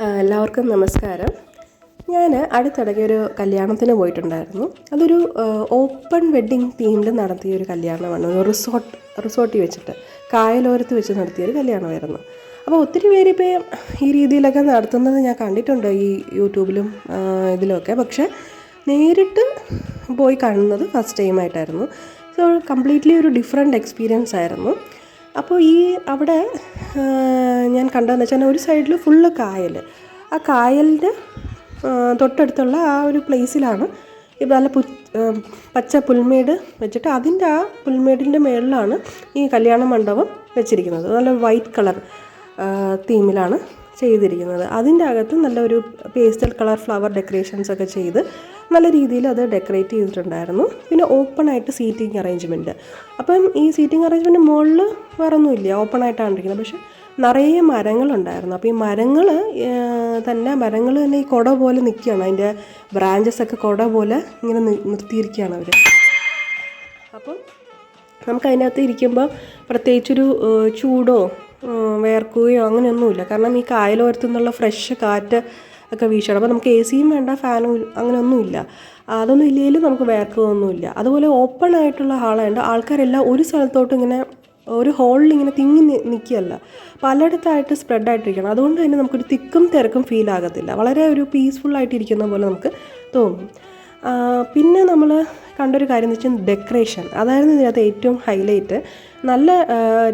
എല്ലാവർക്കും നമസ്കാരം. ഞാൻ അടുത്തിടയ്ക്ക് ഒരു കല്യാണത്തിന് പോയിട്ടുണ്ടായിരുന്നു. അതൊരു ഓപ്പൺ വെഡ്ഡിങ് തീമിൽ നടത്തിയൊരു കല്യാണമാണ്. ഒരു റിസോർട്ടിൽ വെച്ചിട്ട് കായലോരത്ത് വെച്ച് നടത്തിയൊരു കല്യാണമായിരുന്നു. അപ്പോൾ ഒത്തിരി പേര് ഇപ്പോൾ ഈ രീതിയിലൊക്കെ നടത്തുന്നത് ഞാൻ കണ്ടിട്ടുണ്ട് ഈ യൂട്യൂബിലും ഇതിലൊക്കെ. പക്ഷേ നേരിട്ട് പോയി കാണുന്നത് ഫസ്റ്റ് ടൈമായിട്ടായിരുന്നു. സോ കംപ്ലീറ്റ്ലി ഒരു ഡിഫറെൻ്റ് എക്സ്പീരിയൻസ് ആയിരുന്നു. അപ്പോൾ അവിടെ ഞാൻ കണ്ടതെന്ന് വെച്ചാൽ ഒരു സൈഡിൽ ഫുള്ള് കായൽ, ആ കായലിൻ്റെ തൊട്ടടുത്തുള്ള ആ ഒരു പ്ലേസിലാണ് ഈ നല്ല പച്ച പുൽമേട് വെച്ചിട്ട് അതിൻ്റെ ആ പുൽമേടിൻ്റെ മുകളിലാണ് ഈ കല്യാണ മണ്ഡപം വെച്ചിരിക്കുന്നത്. നല്ല വൈറ്റ് കളർ തീമിലാണ് ചെയ്തിരിക്കുന്നത്. അതിൻ്റെ അകത്ത് നല്ലൊരു പേസ്റ്റൽ കളർ ഫ്ലവർ ഡെക്കറേഷൻസ് ഒക്കെ ചെയ്ത് നല്ല രീതിയിൽ അത് ഡെക്കറേറ്റ് ചെയ്തിട്ടുണ്ടായിരുന്നു. പിന്നെ ഓപ്പണായിട്ട് സീറ്റിംഗ് അറേഞ്ച്മെൻറ്റ്. അപ്പം ഈ സീറ്റിംഗ് അറേഞ്ച്മെൻറ്റ് മുകളിൽ വേറെ ഒന്നുമില്ല, ഓപ്പണായിട്ടാണ് ഇരിക്കുന്നത്. പക്ഷേ നിറയെ മരങ്ങളുണ്ടായിരുന്നു. അപ്പോൾ ഈ മരങ്ങൾ തന്നെ ഈ കുട പോലെ നിൽക്കുകയാണ്. അതിൻ്റെ ബ്രാഞ്ചസൊക്കെ കുട പോലെ ഇങ്ങനെ നിർത്തിയിരിക്കുകയാണ് അവർ. അപ്പം നമുക്ക് അതിനകത്ത് ഇരിക്കുമ്പോൾ പ്രത്യേകിച്ചൊരു ചൂടോ വേർക്കുകയോ അങ്ങനെയൊന്നുമില്ല. കാരണം ഈ കായലോരത്തു നിന്നുള്ള ഫ്രഷ് കാറ്റ് ഒക്കെ വീശണം. അപ്പോൾ നമുക്ക് എ സിയും വേണ്ട, ഫാനും അങ്ങനെയൊന്നുമില്ല. അതൊന്നും ഇല്ലെങ്കിലും നമുക്ക് വേർക്കുകയൊന്നുമില്ല. അതുപോലെ ഓപ്പൺ ആയിട്ടുള്ള ഹാളായതുകൊണ്ട് ആൾക്കാരെല്ലാം ഒരു സ്ഥലത്തോട്ട് ഇങ്ങനെ ഒരു ഹോളിൽ ഇങ്ങനെ തിങ്ങി നിൽക്കുകയല്ല, പലയിടത്തായിട്ട് സ്പ്രെഡായിട്ടിരിക്കണം. അതുകൊണ്ട് തന്നെ നമുക്കൊരു തിക്കും തിരക്കും ഫീൽ ആകത്തില്ല. വളരെ ഒരു പീസ്ഫുള്ളായിട്ടിരിക്കുന്ന പോലെ നമുക്ക് തോന്നും. പിന്നെ നമ്മൾ കണ്ടൊരു കാര്യം എന്ന് വെച്ചാൽ ഡെക്കറേഷൻ. അതായിരുന്നു ഇതിനകത്ത് ഏറ്റവും ഹൈലൈറ്റ്. നല്ല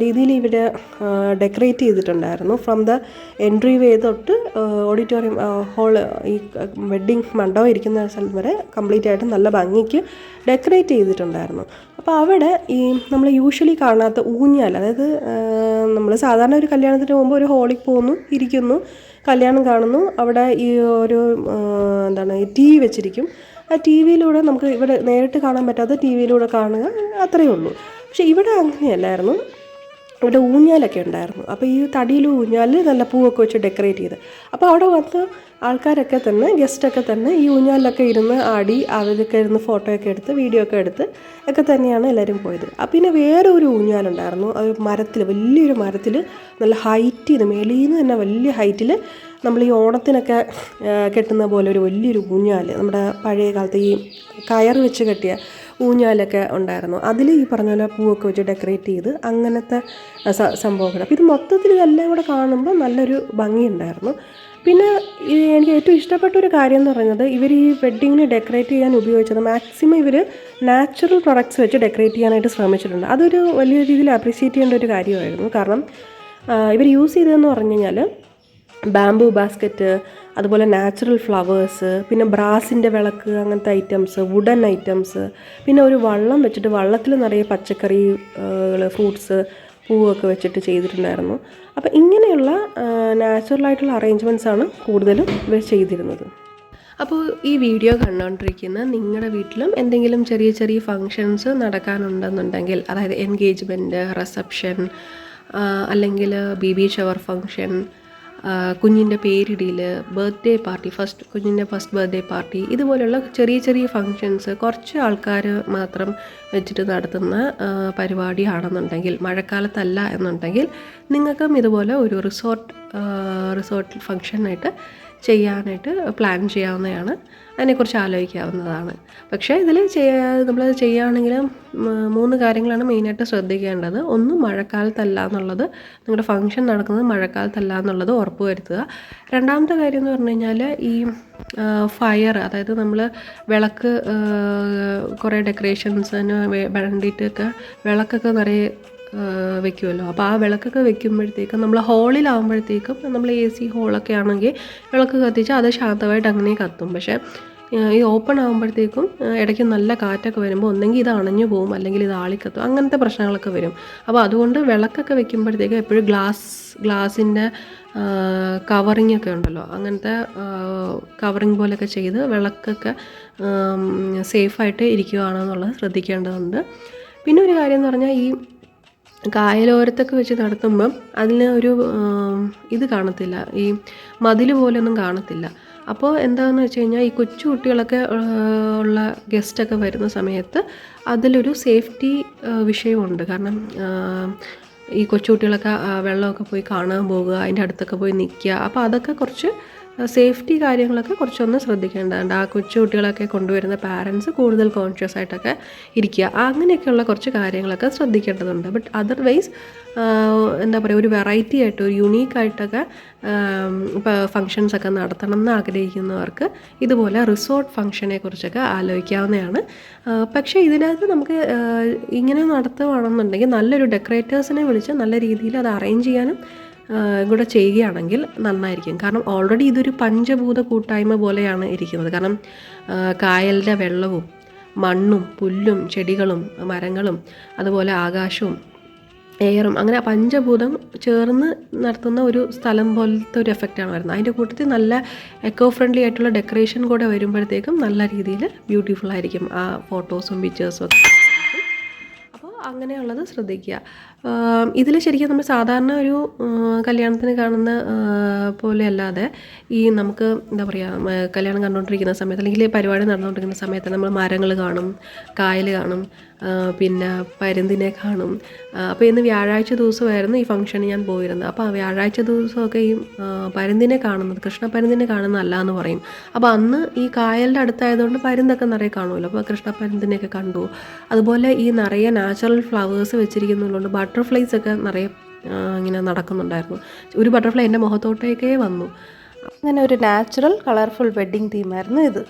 രീതിയിൽ ഇവർ ഡെക്കറേറ്റ് ചെയ്തിട്ടുണ്ടായിരുന്നു. ഫ്രം ദ എൻട്രി വേ തൊട്ട് ഓഡിറ്റോറിയം ഹോള്, ഈ വെഡ്ഡിങ് മണ്ഡപം ഇരിക്കുന്ന സ്ഥലം വരെ കംപ്ലീറ്റ് ആയിട്ട് നല്ല ഭംഗിക്ക് ഡെക്കറേറ്റ് ചെയ്തിട്ടുണ്ടായിരുന്നു. അപ്പോൾ അവിടെ ഈ നമ്മൾ യൂഷ്വലി കാണാത്ത ഊഞ്ഞാൽ, അതായത് നമ്മൾ സാധാരണ ഒരു കല്യാണത്തിന് പോകുമ്പോൾ ഒരു ഹോളിൽ പോകുന്നു, ഇരിക്കുന്നു, കല്യാണം കാണുന്നു, അവിടെ ഈ ഒരു ഈ ടി വി വെച്ചിരിക്കും. ആ ടി വിയിലൂടെ നമുക്ക് ഇവിടെ നേരിട്ട് കാണാൻ പറ്റാത്ത ടി വിയിലൂടെ കാണുക, അത്രയേ ഉള്ളൂ. പക്ഷെ ഇവിടെ അങ്ങനെയല്ലായിരുന്നു. ഇവിടെ ഊഞ്ഞാലൊക്കെ ഉണ്ടായിരുന്നു. അപ്പോൾ ഈ തടിയിൽ ഊഞ്ഞാൽ നല്ല പൂവൊക്കെ വെച്ച് ഡെക്കറേറ്റ് ചെയ്ത്, അപ്പോൾ അവിടെ വന്ന് ആൾക്കാരൊക്കെ തന്നെ, ഗസ്റ്റൊക്കെ തന്നെ ഈ ഊഞ്ഞാലിലൊക്കെ ഇരുന്ന് ആടി, അവരൊക്കെ ഇരുന്ന് ഫോട്ടോയൊക്കെ എടുത്ത് വീഡിയോ ഒക്കെ എടുത്ത് ഒക്കെ തന്നെയാണ് എല്ലാവരും പോയത്. പിന്നെ വേറെ ഒരു ഊഞ്ഞാലുണ്ടായിരുന്നു. അത് മരത്തിൽ, വലിയൊരു മരത്തിൽ നല്ല ഹൈറ്റ് ചെയ്ത്, മേളിൽ നിന്ന് തന്നെ വലിയ ഹൈറ്റിൽ നമ്മൾ ഈ ഓണത്തിനൊക്കെ കെട്ടുന്ന പോലെ ഒരു വലിയൊരു ഊഞ്ഞാൽ, നമ്മുടെ പഴയ കാലത്ത് ഈ കയർ വെച്ച് കെട്ടിയ ഊഞ്ഞാലൊക്കെ ഉണ്ടായിരുന്നു. അതിൽ ഈ പറഞ്ഞ പോലെ പൂവൊക്കെ വെച്ച് ഡെക്കറേറ്റ് ചെയ്ത് അങ്ങനത്തെ സംഭവങ്ങൾ. അപ്പോൾ ഇത് മൊത്തത്തിൽ ഇതെല്ലാം കൂടെ കാണുമ്പോൾ നല്ലൊരു ഭംഗിയുണ്ടായിരുന്നു. പിന്നെ എനിക്ക് ഏറ്റവും ഇഷ്ടപ്പെട്ട ഒരു കാര്യം എന്ന് പറയുന്നത്, ഇവർ ഈ വെഡ്ഡിങ്ങിന് ഡെക്കറേറ്റ് ചെയ്യാൻ ഉപയോഗിച്ചത് മാക്സിമം ഇവർ നാച്ചുറൽ പ്രൊഡക്ട്സ് വെച്ച് ഡെക്കറേറ്റ് ചെയ്യാനായിട്ട് ശ്രമിച്ചിട്ടുണ്ട്. അതൊരു വലിയ രീതിയിൽ അപ്രീഷിയേറ്റ് ചെയ്യേണ്ട ഒരു കാര്യമായിരുന്നു. കാരണം ഇവർ യൂസ് ചെയ്തതെന്ന് പറഞ്ഞു കഴിഞ്ഞാൽ ബാംബൂ ബാസ്ക്കറ്റ്, അതുപോലെ നാച്ചുറൽ ഫ്ലവേഴ്സ്, പിന്നെ ബ്രാസിൻ്റെ വിളക്ക്, അങ്ങനത്തെ ഐറ്റംസ്, വുഡൻ ഐറ്റംസ്, പിന്നെ ഒരു വള്ളം വെച്ചിട്ട് വള്ളത്തിൽ നിറയെ പച്ചക്കറികൾ, ഫ്രൂട്ട്സ്, പൂവൊക്കെ വെച്ചിട്ട് ചെയ്തിട്ടുണ്ടായിരുന്നു. അപ്പോൾ ഇങ്ങനെയുള്ള നാച്ചുറലായിട്ടുള്ള അറേഞ്ച്മെൻറ്റ്സാണ് കൂടുതലും ഇവർ ചെയ്തിരുന്നത്. അപ്പോൾ ഈ വീഡിയോ കണ്ടുകൊണ്ടിരിക്കുന്ന നിങ്ങളുടെ വീട്ടിലും എന്തെങ്കിലും ചെറിയ ചെറിയ ഫങ്ഷൻസ് നടക്കാനുണ്ടെന്നുണ്ടെങ്കിൽ, അതായത് എൻഗേജ്മെൻറ്റ്, റിസപ്ഷൻ, അല്ലെങ്കിൽ ബേബി ഷവർ ഫങ്ഷൻ, കുഞ്ഞിൻ്റെ പേരിടൽ, ബർത്ത്ഡേ പാർട്ടി, കുഞ്ഞിൻ്റെ ഫസ്റ്റ് ബർത്ത്ഡേ പാർട്ടി, ഇതുപോലെയുള്ള ചെറിയ ചെറിയ ഫങ്ഷൻസ് കുറച്ച് ആൾക്കാർ മാത്രം വെച്ചിട്ട് നടത്തുന്ന പരിപാടിയാണെന്നുണ്ടെങ്കിൽ, മഴക്കാലത്തല്ല എന്നുണ്ടെങ്കിൽ, നിങ്ങൾക്കും ഇതുപോലെ ഒരു റിസോർട്ട് ഫങ്ഷനായിട്ട് ചെയ്യാനായിട്ട് പ്ലാൻ ചെയ്യാവുന്നതാണ്. അതിനെക്കുറിച്ച് ആലോചിക്കാവുന്നതാണ്. പക്ഷേ ഇതിൽ നമ്മൾ ചെയ്യുകയാണെങ്കിൽ 3 കാര്യങ്ങളാണ് മെയിനായിട്ട് ശ്രദ്ധിക്കേണ്ടത്. ഒന്ന്, മഴക്കാലത്തല്ല എന്നുള്ളത്, നിങ്ങളുടെ ഫംഗ്ഷൻ നടക്കുന്നത് മഴക്കാലത്തല്ല എന്നുള്ളത് ഉറപ്പ് വരുത്തുക. രണ്ടാമത്തെ കാര്യം എന്ന് പറഞ്ഞു കഴിഞ്ഞാൽ, ഈ ഫയർ, അതായത് നമ്മൾ വിളക്ക്, കുറേ ഡെക്കറേഷൻസിന് വേണ്ടിയിട്ടൊക്കെ വിളക്കൊക്കെ നിറയെ വെക്കുമല്ലോ. അപ്പോൾ ആ വിളക്കൊക്കെ വെക്കുമ്പോഴത്തേക്കും നമ്മൾ ഹോളിലാകുമ്പോഴത്തേക്കും, നമ്മൾ എ സി ഹോളൊക്കെ ആണെങ്കിൽ വിളക്ക് കത്തിച്ച് അത് ശാന്തമായിട്ട് അങ്ങനെ കത്തും. പക്ഷേ ഈ ഓപ്പൺ ആകുമ്പോഴത്തേക്കും ഇടയ്ക്ക് നല്ല കാറ്റൊക്കെ വരുമ്പോൾ ഒന്നെങ്കിൽ ഇത് അണഞ്ഞു പോകും, അല്ലെങ്കിൽ ഇത് ആളിക്കത്തും, അങ്ങനത്തെ പ്രശ്നങ്ങളൊക്കെ വരും. അപ്പോൾ അതുകൊണ്ട് വിളക്കൊക്കെ വെക്കുമ്പോഴത്തേക്കും എപ്പോഴും ഗ്ലാസിൻ്റെ കവറിങ് ഒക്കെ ഉണ്ടല്ലോ, അങ്ങനത്തെ കവറിങ് പോലെയൊക്കെ ചെയ്ത് വിളക്കൊക്കെ സേഫായിട്ട് ഇരിക്കുകയാണെന്നുള്ളത് ശ്രദ്ധിക്കേണ്ടതുണ്ട്. പിന്നെ ഒരു കാര്യം എന്ന് പറഞ്ഞാൽ, ഈ കായലോരത്തൊക്കെ വെച്ച് നടത്തുമ്പം അതിന് ഒരു ഇത് കാണത്തില്ല, ഈ മതിൽ പോലെയൊന്നും കാണത്തില്ല. അപ്പോൾ എന്താണെന്ന് വെച്ച് കഴിഞ്ഞാൽ, ഈ കൊച്ചു കുട്ടികളൊക്കെ ഉള്ള ഗസ്റ്റൊക്കെ വരുന്ന സമയത്ത് അതിലൊരു സേഫ്റ്റി വിഷയമുണ്ട്. കാരണം ഈ കൊച്ചുകുട്ടികളൊക്കെ വെള്ളമൊക്കെ പോയി കാണാൻ പോകുക, അതിൻ്റെ അടുത്തൊക്കെ പോയി നിൽക്കുക. അപ്പോൾ അതൊക്കെ കുറച്ച് സേഫ്റ്റി കാര്യങ്ങളൊക്കെ കുറച്ചൊന്ന് ശ്രദ്ധിക്കേണ്ടതുണ്ട്. ആ കൊച്ചുകുട്ടികളൊക്കെ കൊണ്ടുവരുന്ന പാരൻസ് കൂടുതൽ കോൺഷ്യസ് ആയിട്ടൊക്കെ ഇരിക്കുക. അങ്ങനെയൊക്കെയുള്ള കുറച്ച് കാര്യങ്ങളൊക്കെ ശ്രദ്ധിക്കേണ്ടതുണ്ട്. ബട്ട് അതർവൈസ് എന്താ പറയുക, ഒരു വെറൈറ്റി ആയിട്ട് ഒരു യുണീക്കായിട്ടൊക്കെ ഇപ്പോൾ ഫങ്ഷൻസൊക്കെ നടത്തണം എന്ന് ആഗ്രഹിക്കുന്നവർക്ക് ഇതുപോലെ റിസോർട്ട് ഫങ്ഷനെ കുറിച്ചൊക്കെ ആലോചിക്കാവുന്നതാണ്. പക്ഷേ ഇതിനകത്ത് നമുക്ക് ഇങ്ങനെ നടത്തുകയാണെന്നുണ്ടെങ്കിൽ നല്ലൊരു ഡെക്കറേറ്റേഴ്സിനെ വിളിച്ച് നല്ല രീതിയിൽ അത് അറേഞ്ച് ചെയ്യാനും കൂടെ ചെയ്യുകയാണെങ്കിൽ നന്നായിരിക്കും. കാരണം ഓൾറെഡി ഇതൊരു പഞ്ചഭൂത കൂട്ടായ്മ പോലെയാണ് ഇരിക്കുന്നത്. കാരണം കായലിൻ്റെ വെള്ളവും മണ്ണും പുല്ലും ചെടികളും മരങ്ങളും അതുപോലെ ആകാശവും എയറും, അങ്ങനെ പഞ്ചഭൂതം ചേർന്ന് നടത്തുന്ന ഒരു സ്ഥലം പോലത്തെ ഒരു എഫക്റ്റാണ് വരുന്നത്. അതിൻ്റെ കൂട്ടത്തിൽ നല്ല എക്കോ ഫ്രണ്ട്ലി ആയിട്ടുള്ള ഡെക്കറേഷൻ കൂടെ വരുമ്പോഴത്തേക്കും നല്ല രീതിയിൽ ബ്യൂട്ടിഫുൾ ആയിരിക്കും ആ ഫോട്ടോസും പിക്ചേഴ്സും ഒക്കെ. അപ്പോൾ അങ്ങനെയുള്ളത് ശ്രദ്ധിക്കുക. ഇതിൽ ശരിക്കും നമ്മൾ സാധാരണ ഒരു കല്യാണത്തിന് കാണുന്ന പോലെ അല്ലാതെ ഈ നമുക്ക് എന്താ പറയുക, കല്യാണം കണ്ടുകൊണ്ടിരിക്കുന്ന സമയത്ത് അല്ലെങ്കിൽ പരിപാടി നടന്നുകൊണ്ടിരിക്കുന്ന സമയത്ത് നമ്മൾ മരങ്ങൾ കാണും, കായൽ കാണും, പിന്നെ പരുന്തിനെ കാണും. അപ്പോൾ ഇന്ന് വ്യാഴാഴ്ച ദിവസമായിരുന്നു ഈ ഫംഗ്ഷന് ഞാൻ പോയിരുന്നത്. അപ്പോൾ വ്യാഴാഴ്ച ദിവസമൊക്കെ ഈ പരുന്തിനെ കാണുന്നത്, കൃഷ്ണപ്പരുന്തിനെ കാണുന്നതല്ല എന്ന് പറയും. അപ്പോൾ അന്ന് ഈ കായലിൻ്റെ അടുത്തായതുകൊണ്ട് പരുന്തൊക്കെ നിറയെ കാണുമല്ലോ. അപ്പോൾ കൃഷ്ണപ്പരുന്തിനെയൊക്കെ കണ്ടു. അതുപോലെ ഈ നിറയെ നാച്ചുറൽ ഫ്ലവേഴ്സ് വെച്ചിരിക്കുന്നതുകൊണ്ട് ബട്ടർഫ്ലൈസ് ഒക്കെ നിറയെ ഇങ്ങനെ നടക്കുന്നുണ്ടായിരുന്നു. ഒരു ബട്ടർഫ്ലൈ എൻ്റെ മുഖത്തോട്ടേക്കേ വന്നു. അങ്ങനെ ഒരു നാച്ചുറൽ കളർഫുൾ വെഡ്ഡിങ് തീമായിരുന്നു ഇത്.